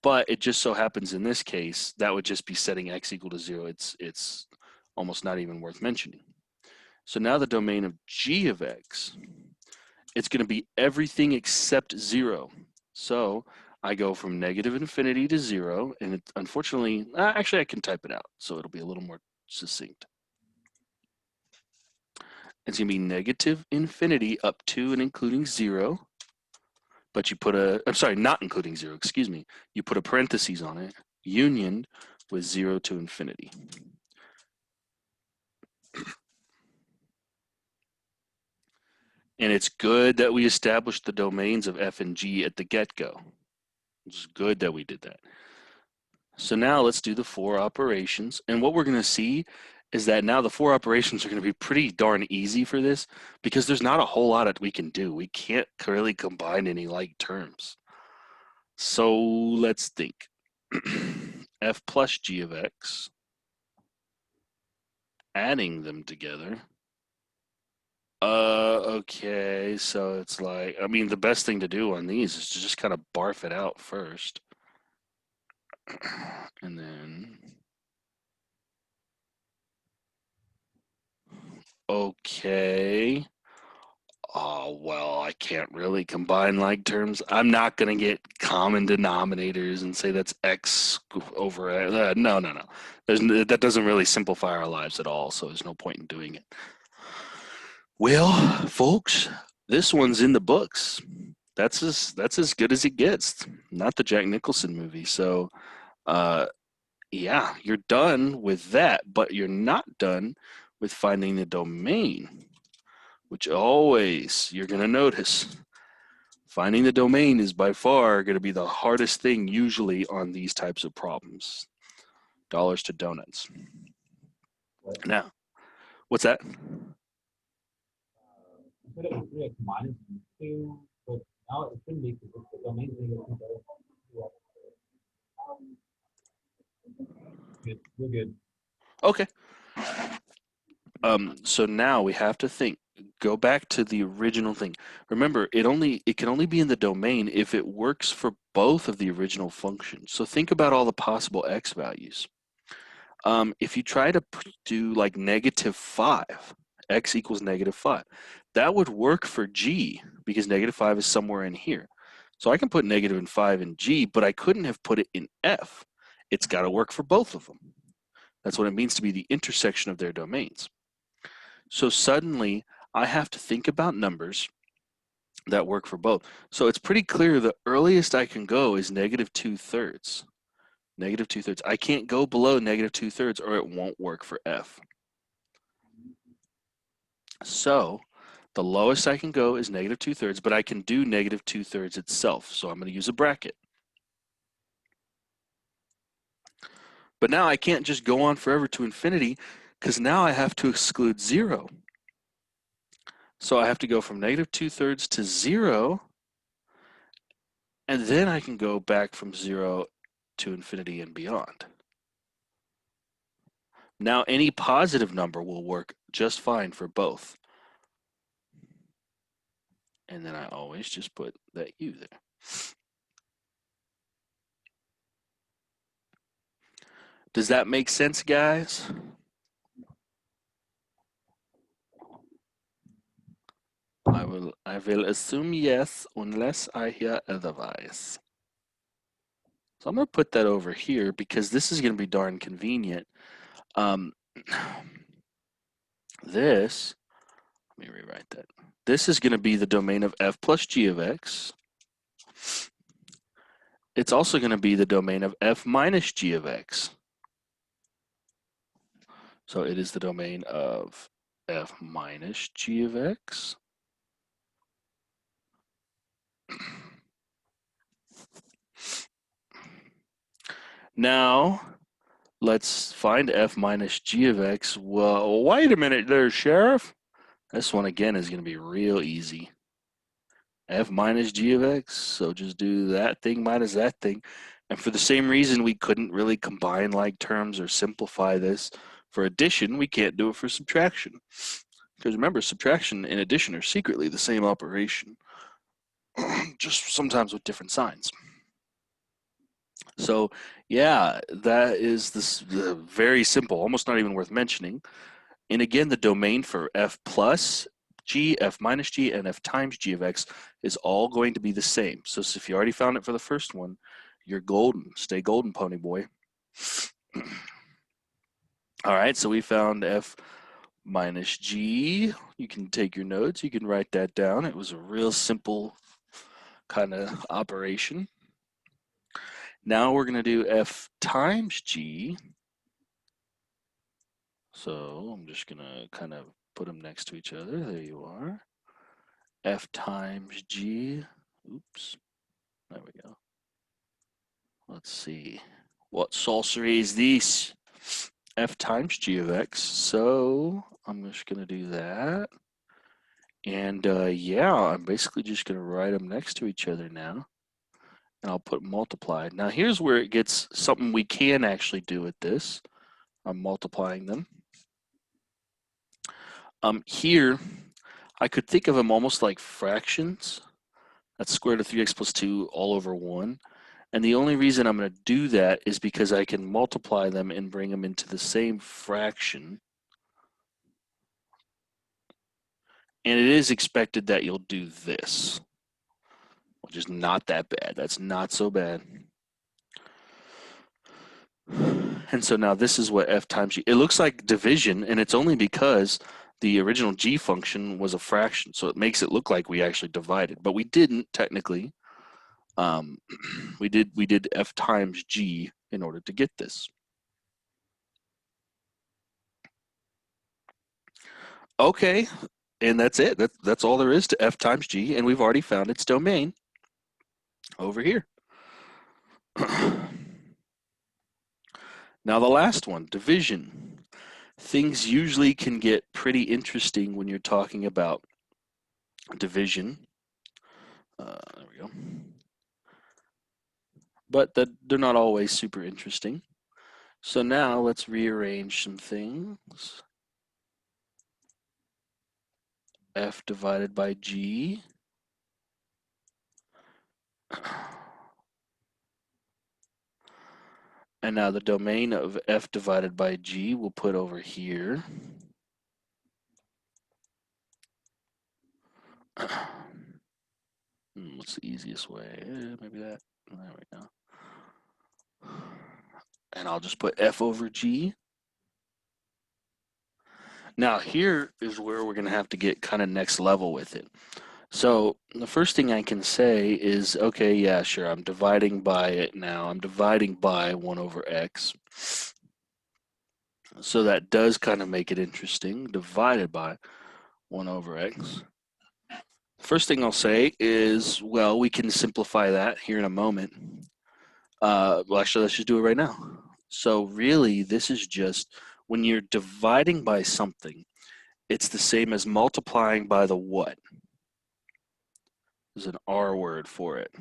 But it just so happens in this case, that would just be setting x equal to 0. It's almost not even worth mentioning. So now the domain of g of x, it's going to be everything except 0. So I go from negative infinity to 0, and unfortunately, actually I can type it out, so it'll be a little more succinct. It's going to be negative infinity up to and including 0, but you put I'm sorry, not including 0, excuse me. You put a parentheses on it, union with 0 to infinity. And it's good that we established the domains of f and g at the get-go. It's good that we did that. So now let's do the 4 operations. And what we're going to see is that now the 4 operations are going to be pretty darn easy for this because there's not a whole lot that we can do. We can't really combine any like terms. So let's think. F plus g of x, adding them together. Okay, so it's like, I mean, the best thing to do on these is to just kind of barf it out first. And then, okay. Oh, well, I can't really combine like terms. I'm not going to get common denominators and say that's x over no, no, no. That doesn't really simplify our lives at all, so there's no point in doing it. Well, folks, this one's in the books. That's as good as it gets. Not the Jack Nicholson movie. So, yeah, you're done with that, but you're not done with finding the domain, which always you're going to notice. Finding the domain is by far going to be the hardest thing usually on these types of problems. Dollars to donuts. Now, what's that? Instead of 3x minus 2, but now it shouldn't be because the domain is negative 2. Good. We're good. Okay. So now we have to think. Go back to the original thing. Remember, it can only be in the domain if it works for both of the original functions. So think about all the possible x values. If you try to do like -5, x equals -5, that would work for g because -5 is somewhere in here. So I can put -5 in g, but I couldn't have put it in f. It's got to work for both of them. That's what it means to be the intersection of their domains. So suddenly I have to think about numbers that work for both. So it's pretty clear the earliest I can go is -2/3. -2/3. I can't go below -2/3 or it won't work for f. So the lowest I can go is -2/3, but I can do -2/3 itself. So I'm going to use a bracket. But now I can't just go on forever to infinity because now I have to exclude 0. So I have to go from -2/3 to 0, and then I can go back from 0 to infinity and beyond. Now any positive number will work just fine for both. And then I always just put that u there. Does that make sense, guys? I will assume yes unless I hear otherwise. So I'm going to put that over here because this is going to be darn convenient. This, let me rewrite that. This is going to be the domain of f plus g of x. It's also going to be the domain of f minus g of x. So it is the domain of f minus g of x. Now, let's find f minus g of x. Well, wait a minute there, Sheriff. This one again is going to be real easy. F minus g of x, so just do that thing minus that thing. And for the same reason we couldn't really combine like terms or simplify this for addition, we can't do it for subtraction. Because remember, subtraction and addition are secretly the same operation, just sometimes with different signs. So yeah, that is this very simple, almost not even worth mentioning. And again, the domain for f plus g, f minus g, and f times g of x is all going to be the same. So if you already found it for the first one, you're golden. Stay golden, pony boy. All right, so we found f minus g. You can take your notes. You can write that down. It was a real simple kind of operation. Now we're going to do f times g. So I'm just going to kind of put them next to each other. There you are. f times g. Oops. There we go. Let's see. What sorcery is this? F times g of x. So I'm just going to do that. And yeah, I'm basically just going to write them next to each other now. And I'll put multiply. Now here's where it gets something we can actually do with this. I'm multiplying them. Here, I could think of them almost like fractions. That's square root of 3x plus 2 all over 1. And the only reason I'm going to do that is because I can multiply them and bring them into the same fraction. And it is expected that you'll do this, which is not that bad. That's not so bad. And so now this is what f times g. It looks like division, and it's only because the original g function was a fraction. So it makes it look like we actually divided, but we didn't technically. We did f times g in order to get this. Okay, and that's it. That's all there is to f times g, and we've already found its domain over here. Now the last one, division. Things usually can get pretty interesting when you're talking about division. There we go. But they're not always super interesting. So now let's rearrange some things. F divided by g. And now the domain of f divided by g we'll put over here. What's the easiest way? Maybe that. There we go. And I'll just put f over g. Now here is where we're going to have to get kind of next level with it. So the first thing I can say is, okay, yeah, sure, I'm dividing by it now. I'm dividing by 1 over x. So that does kind of make it interesting, divided by 1 over x. First thing I'll say is, well, we can simplify that here in a moment. Well, actually, let's just do it right now. So really, this is just, when you're dividing by something, it's the same as multiplying by the what? There's an R word for it.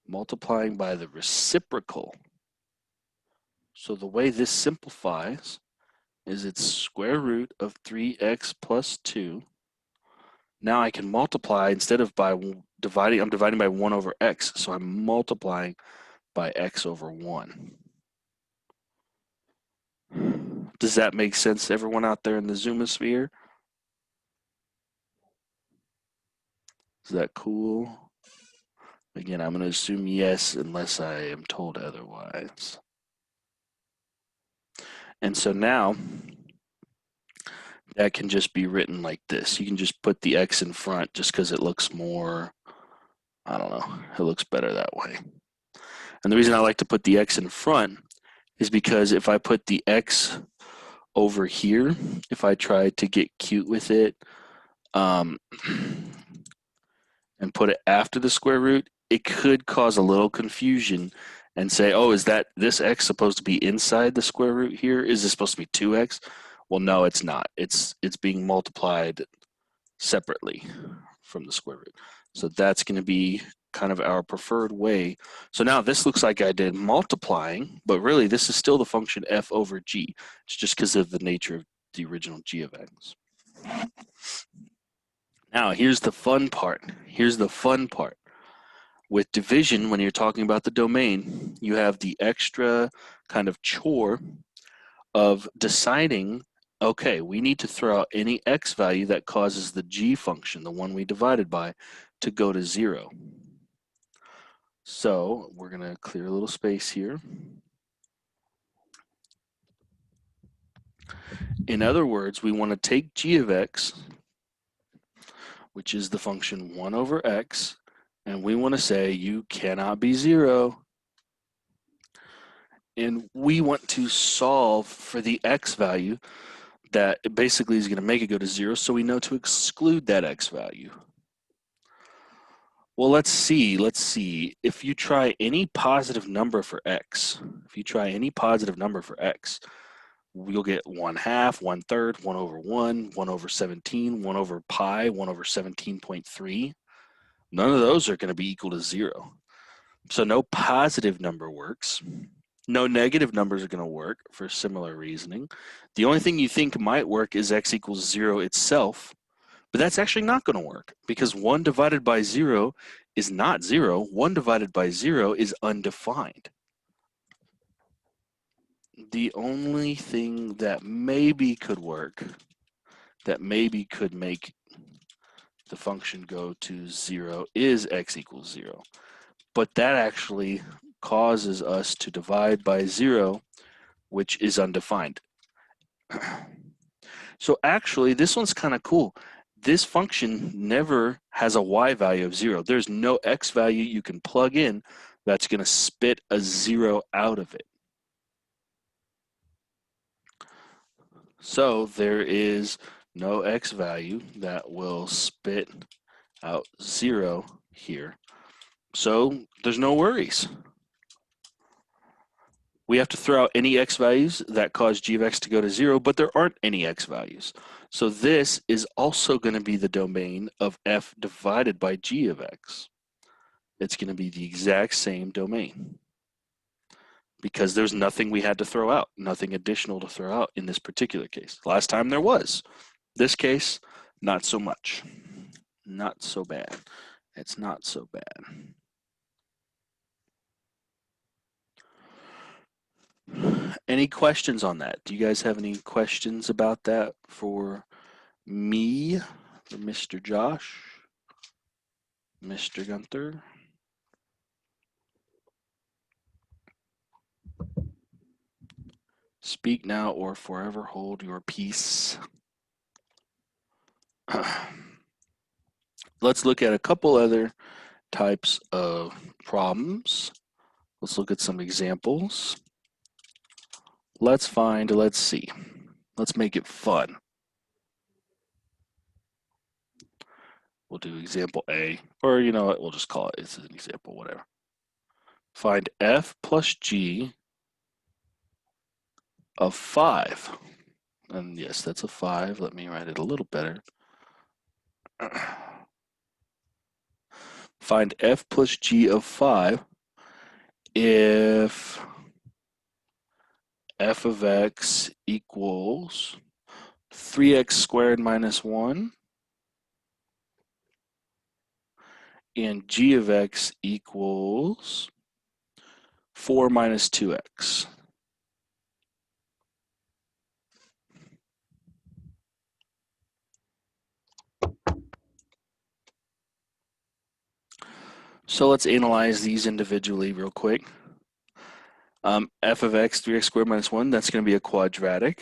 Multiplying by the reciprocal. So the way this simplifies is it's square root of 3x plus 2. Now I can multiply, instead of by dividing, I'm dividing by 1 over x, so I'm multiplying by x over 1. Does that make sense, everyone out there in the Zoomosphere? Is that cool? Again, I'm going to assume yes unless I am told otherwise. And so now that can just be written like this. You can just put the x in front just because it looks more, I don't know, it looks better that way. And the reason I like to put the x in front is because if I put the x over here, if I try to get cute with it and put it after the square root, it could cause a little confusion and say, oh, is that this x supposed to be inside the square root here? Is this supposed to be 2x? Well, no, it's not. It's being multiplied separately from the square root. So that's going to be kind of our preferred way. So now this looks like I did multiplying, but really this is still the function f over g. It's just because of the nature of the original g of x. Now here's the fun part. Here's the fun part. With division, when you're talking about the domain, you have the extra kind of chore of deciding, okay, we need to throw out any x value that causes the g function, the one we divided by, to go to 0. So we're going to clear a little space here. In other words, we want to take g of x, which is the function 1 over x, and we want to say you cannot be 0. And we want to solve for the x value that it basically is going to make it go to 0, so we know to exclude that x value. Well, let's see. If you try any positive number for x, you'll get 1/2, 1/3, 1 over 1, 1 over 17, 1 over pi, 1 over 17.3. None of those are going to be equal to 0. So no positive number works. No negative numbers are going to work for similar reasoning. The only thing you think might work is x equals 0 itself, but that's actually not going to work because 1 divided by 0 is not 0. 1 divided by 0 is undefined. The only thing that maybe could work, that maybe could make the function go to 0 is x equals 0. But that actually causes us to divide by 0, which is undefined. So actually, this one's kind of cool. This function never has a y value of 0. There's no x value you can plug in that's going to spit a 0 out of it. So there is no x value that will spit out 0 here. So there's no worries. We have to throw out any x values that cause g of x to go to 0, but there aren't any x values. So this is also going to be the domain of f divided by g of x. It's going to be the exact same domain because there's nothing we had to throw out, nothing additional to throw out in this particular case. Last time there was. This case, not so much. Not so bad. It's not so bad. Any questions on that? Do you guys have any questions about that for me, for Mr. Josh, Mr. Gunther? Speak now or forever hold your peace. Let's look at a couple other types of problems. Let's look at some examples. Let's see. Let's make it fun. We'll do example A, or you know what, we'll just call it, it's an example, whatever. Find f plus g of 5. And yes, that's a 5. Let me write it a little better. Find f plus g of 5 if f of x equals 3x squared minus 1 and g of x equals 4 minus 2x. So let's analyze these individually real quick. F of x, 3x squared minus 1, that's going to be a quadratic.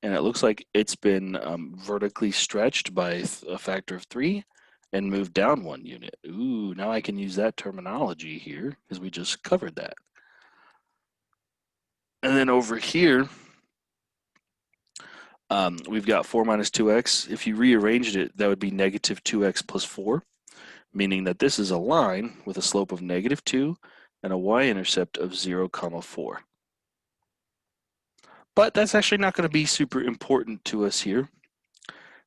And it looks like it's been vertically stretched by a factor of 3 and moved down 1 unit. Ooh, now I can use that terminology here because we just covered that. And then over here, we've got 4 minus 2x. If you rearranged it, that would be negative 2x plus 4, meaning that this is a line with a slope of negative 2 and a y-intercept of 0, 4. But that's actually not going to be super important to us here.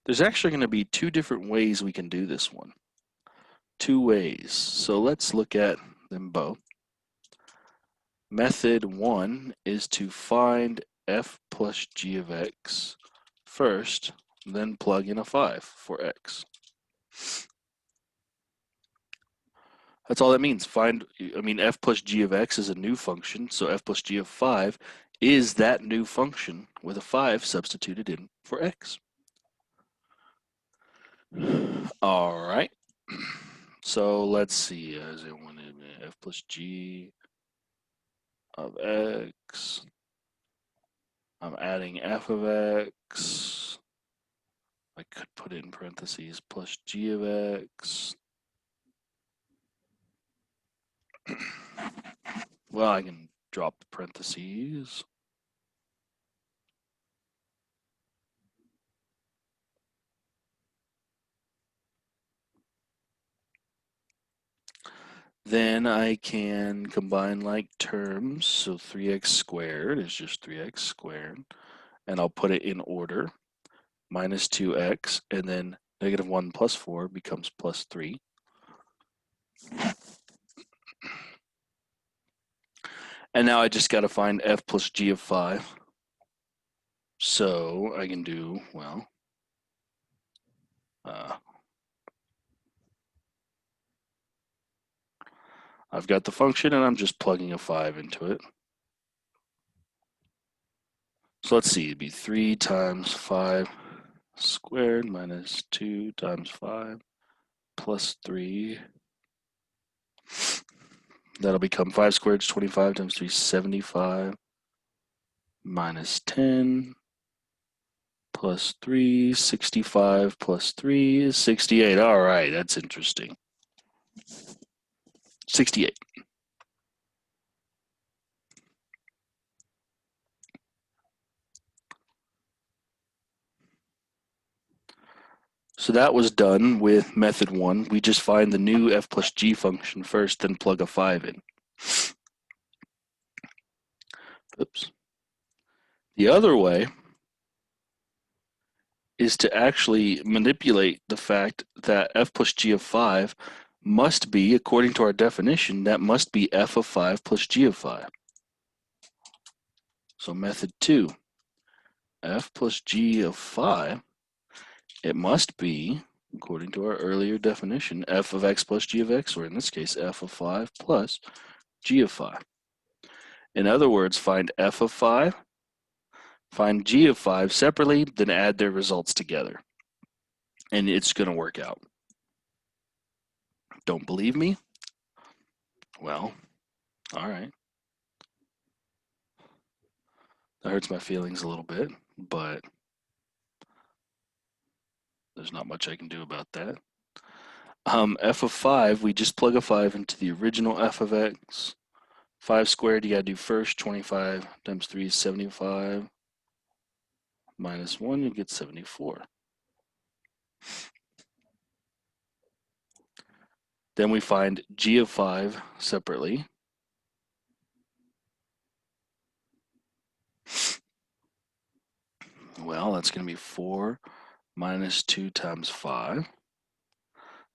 There's actually going to be 2 different ways we can do this one. 2 ways. So let's look at them both. Method 1 is to find f plus g of x first, then plug in a 5 for x. That's all that means. F plus g of x is a new function, so f plus g of 5 is that new function with a 5 substituted in for x. All right. So let's see. F plus g of x. I'm adding f of x. I could put it in parentheses plus g of x. Well, I can drop the parentheses. Then I can combine like terms. So 3x squared is just 3x squared. And I'll put it in order. Minus 2x, and then negative 1 plus 4 becomes plus 3. And now I just got to find f plus g of 5. So I can do, well, I've got the function and I'm just plugging a 5 into it. So let's see, it'd be 3 times 5 squared minus 2 times 5 plus 3. That'll become 5 squared is 25 times 3 is 75 minus 10 plus 3, 65 plus 3 is 68. All right, that's interesting. 68. So that was done with method 1. We just find the new f plus g function first, then plug a 5 in. Oops. The other way is to actually manipulate the fact that f plus g of 5 must be, according to our definition, that must be f of 5 plus g of 5. So method 2, f plus g of 5, it must be, according to our earlier definition, f of x plus g of x, or in this case, f of 5 plus g of 5. In other words, find f of 5, find g of 5 separately, then add their results together. And it's going to work out. Don't believe me? Well, all right. That hurts my feelings a little bit, but there's not much I can do about that. F of 5, we just plug a 5 into the original f of x. 5 squared, you got to do first. 25 times 3 is 75. Minus 1, you get 74. Then we find g of 5 separately. Well, that's going to be 4 minus 2 times 5.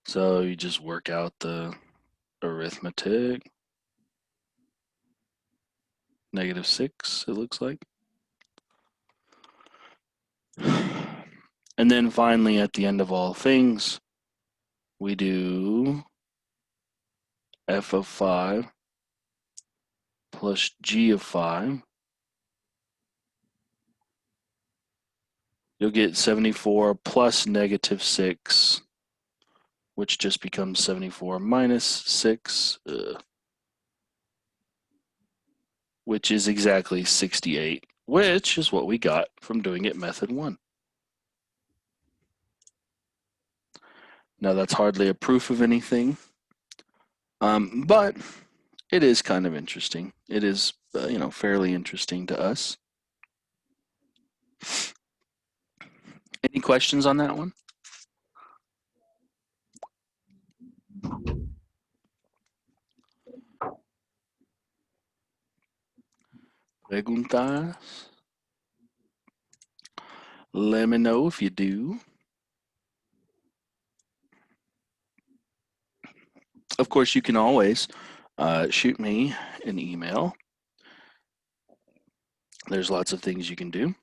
So you just work out the arithmetic. Negative 6, it looks like. And then finally, at the end of all things, we do f of 5 plus g of 5. You'll get 74 plus negative 6, which just becomes 74 minus 6, which is exactly 68, which is what we got from doing it method 1. Now, that's hardly a proof of anything, but it is kind of interesting. It is, fairly interesting to us. Any questions on that one? Preguntas? Let me know if you do. Of course, you can always shoot me an email. There's lots of things you can do.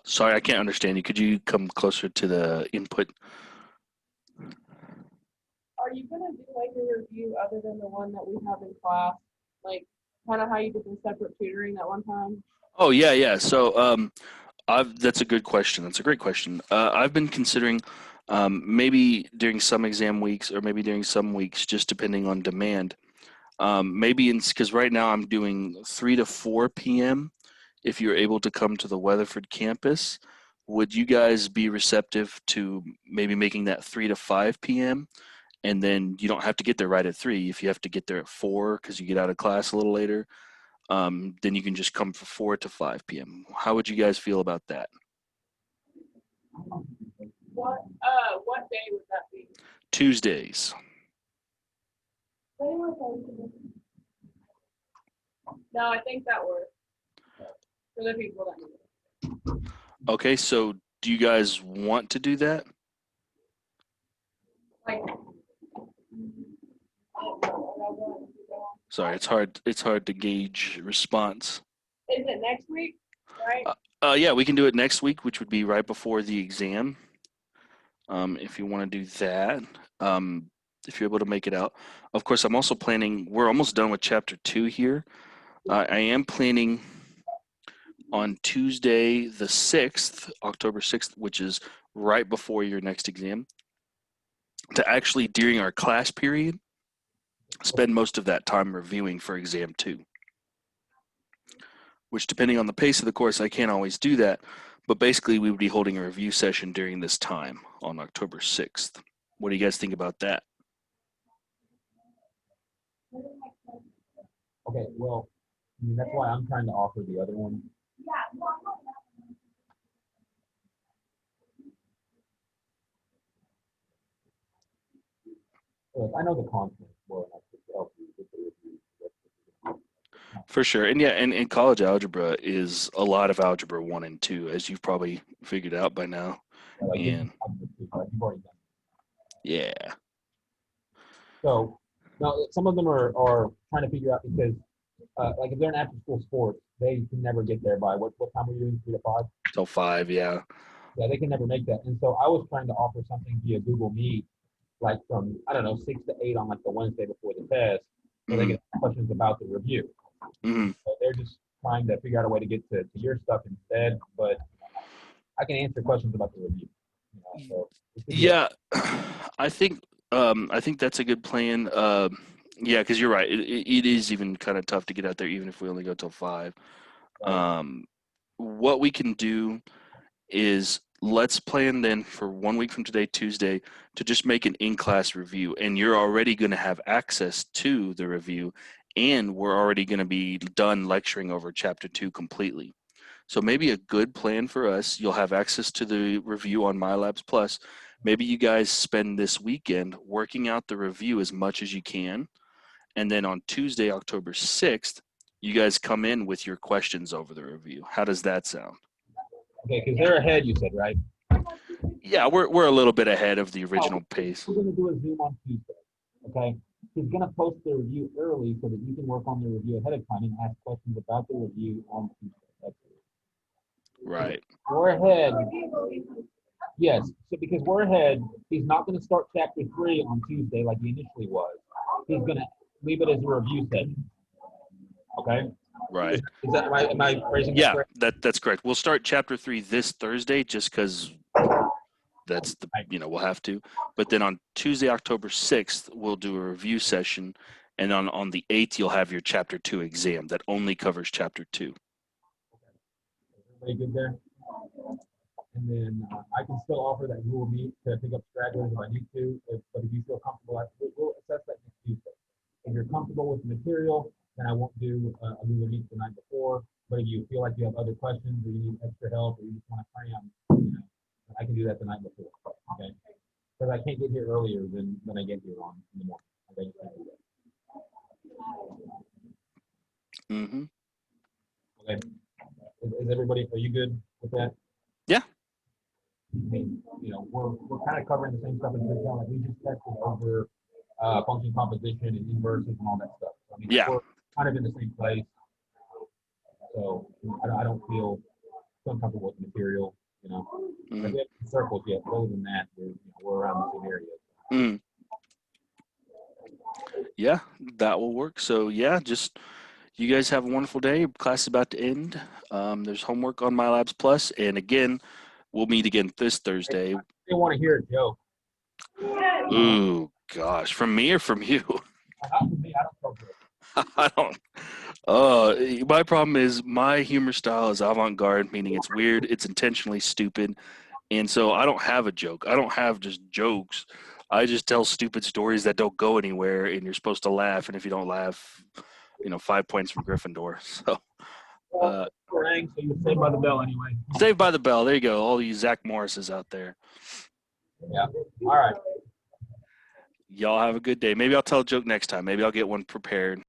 Sorry, I can't understand you. Could you come closer to the input? Are you gonna do like a review other than the one that we have in class? Like kind of how you did the separate tutoring that one time? Oh, yeah. So that's a good question. That's a great question. I've been considering maybe during some exam weeks or maybe during some weeks, just depending on demand. Maybe because right now I'm doing 3 to 4 p.m. If you're able to come to the Weatherford campus, would you guys be receptive to maybe making that 3 to 5 p.m.? And then you don't have to get there right at 3. If you have to get there at 4 because you get out of class a little later, then you can just come from 4 to 5 p.m. How would you guys feel about that? What day would that be? Tuesdays. No, I think that works for the people that need it. Okay, so do you guys want to do that? Like, Sorry, it's hard to gauge response. is it next week? Right? Yeah, we can do it next week, which would be right before the exam. If you want to do that, if you're able to make it out. Of course, I'm also planning, we're almost done with chapter 2 here. I am planning on Tuesday the 6th, October 6th, which is right before your next exam, to actually, during our class period, spend most of that time reviewing for exam 2. Which, depending on the pace of the course, I can't always do that. But basically, we would be holding a review session during this time on October 6th. What do you guys think about that? Okay, well, I mean, that's why I'm trying to offer the other one. Look, I know the content well enough to help you with the review. For sure. And yeah, and college algebra is a lot of algebra 1 and 2, as you've probably figured out by now. Like, And you've already done. yeah. So now some of them are trying to figure out because like if they're in after school sports, they can never get there by what time are you doing 3 to 5? Till 5, yeah. Yeah, they can never make that. And so I was trying to offer something via Google Meet, like from I don't know 6 to 8 on like the Wednesday before the test, so they get questions about the review. Mm-hmm. So they're just trying to figure out a way to get to your stuff instead. But I can answer questions about the review. You know, so Yeah, I think that's a good plan. Yeah, because you're right. It is even kind of tough to get out there, even if we only go till 5. What we can do is let's plan then for 1 week from today, Tuesday, to just make an in-class review, and you're already going to have access to the review, and we're already going to be done lecturing over chapter 2 completely. So maybe a good plan for us, you'll have access to the review on MyLabs Plus. Maybe you guys spend this weekend working out the review as much as you can. And then on Tuesday, October 6th, you guys come in with your questions over the review. How does that sound? Okay, because they're ahead, you said, right? Yeah, we're a little bit ahead of the original pace. We're going to do a Zoom on Tuesday, okay? He's going to post the review early so that you can work on the review ahead of time and ask questions about the review on Tuesday. That's it. Right. We're ahead. Yes, so because we're ahead, he's not going to start chapter 3 on Tuesday like he initially was. He's going to leave it as a review session. Okay? Right. Is that right? Am I phrasing Yeah, correct? that's correct. We'll start chapter 3 this Thursday just because that's the, we'll have to. But then on Tuesday, October 6th, we'll do a review session. And on the 8th, you'll have your chapter 2 exam that only covers chapter 2. Everybody good there? And then I can still offer that Google Meet to pick up stragglers if I need to. But if you feel comfortable, we'll assess that next Tuesday. If you're comfortable with the material, then I won't do a Google Meet the night before. But if you feel like you have other questions or you need extra help or you just want to cram, I can do that the night before. Okay? Because I can't get here earlier than I get here on in the morning. Okay? Mm-hmm. Okay. Is everybody? Are you good with that? Yeah. I mean, we're kind of covering the same stuff as this one. Like we just tested over function composition and inverses and all that stuff. So, I mean, Yeah. we're kind of in the same place. So I don't feel uncomfortable with the material. Mm-hmm. We haven't circles yet. But other than that, we're around the same area. Mm. Yeah, that will work. So yeah, just you guys have a wonderful day. Class is about to end. There's homework on MyLabs Plus, and again, we'll meet again this Thursday. They want to hear a joke. Ooh, gosh, from me or from you? Not from me. I don't talk joke. I don't. My problem is my humor style is avant-garde, meaning it's weird, it's intentionally stupid, and so I don't have a joke. I don't have just jokes. I just tell stupid stories that don't go anywhere, and you're supposed to laugh. And if you don't laugh, 5 points from Gryffindor. So Well, rang, so you're saved by the bell anyway. Saved by the Bell. There you go. All you Zach Morrises out there. Yeah. All right. Y'all have a good day. Maybe I'll tell a joke next time. Maybe I'll get one prepared.